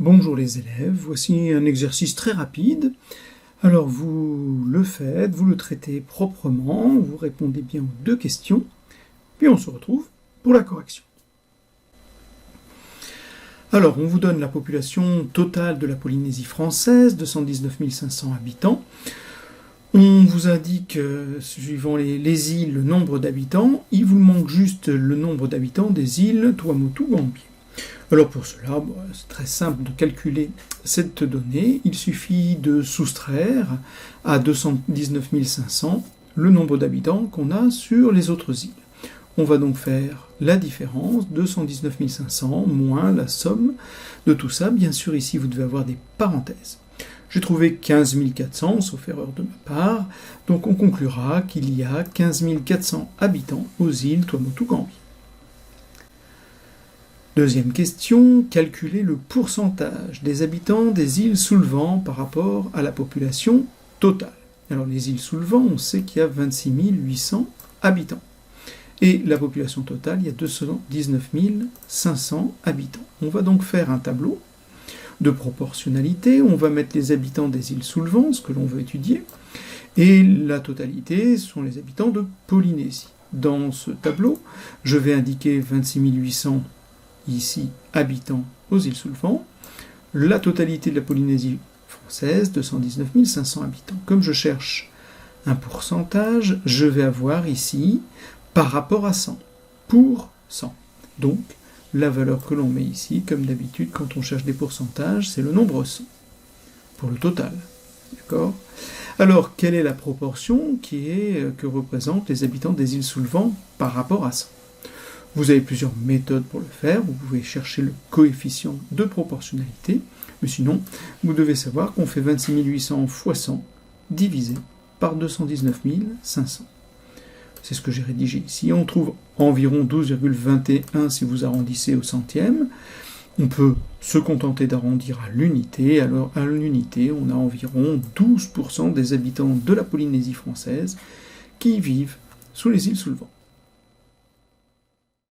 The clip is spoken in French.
Bonjour les élèves, voici un exercice très rapide. Alors vous le faites, vous le traitez proprement, vous répondez bien aux deux questions, puis on se retrouve pour la correction. Alors on vous donne la population totale de la Polynésie française, 219 500 habitants. On vous indique, suivant les îles, le nombre d'habitants. Il vous manque juste le nombre d'habitants des îles Tuamotu-Gambier. Alors pour cela, c'est très simple de calculer cette donnée. Il suffit de soustraire à 219 500 le nombre d'habitants qu'on a sur les autres îles. On va donc faire la différence, 219 500 moins la somme de tout ça. Bien sûr, ici, vous devez avoir des parenthèses. J'ai trouvé 15 400, sauf erreur de ma part, donc on conclura qu'il y a 15 400 habitants aux îles Tuamotu-Gambier. Deuxième question, calculer le pourcentage des habitants des îles sous le vent par rapport à la population totale. Alors les îles sous le vent, on sait qu'il y a 26 800 habitants. Et la population totale, il y a 219 500 habitants. On va donc faire un tableau de proportionnalité. On va mettre les habitants des îles sous le vent, ce que l'on veut étudier. Et la totalité sont les habitants de Polynésie. Dans ce tableau, je vais indiquer 26 800 ici, habitants aux îles sous le vent, la totalité de la Polynésie française, 219 500 habitants. Comme je cherche un pourcentage, je vais avoir ici, par rapport à 100, pour 100. Donc, la valeur que l'on met ici, comme d'habitude, quand on cherche des pourcentages, c'est le nombre 100, pour le total. D'accord ? Alors, quelle est la proportion que représentent les habitants des îles sous le vent par rapport à 100 ? Vous avez plusieurs méthodes pour le faire. Vous pouvez chercher le coefficient de proportionnalité, mais sinon, vous devez savoir qu'on fait 26 800 fois 100 divisé par 219 500. C'est ce que j'ai rédigé ici. On trouve environ 12,21 si vous arrondissez au centième. On peut se contenter d'arrondir à l'unité. Alors, à l'unité, on a environ 12% des habitants de la Polynésie française qui vivent sous les îles sous le vent.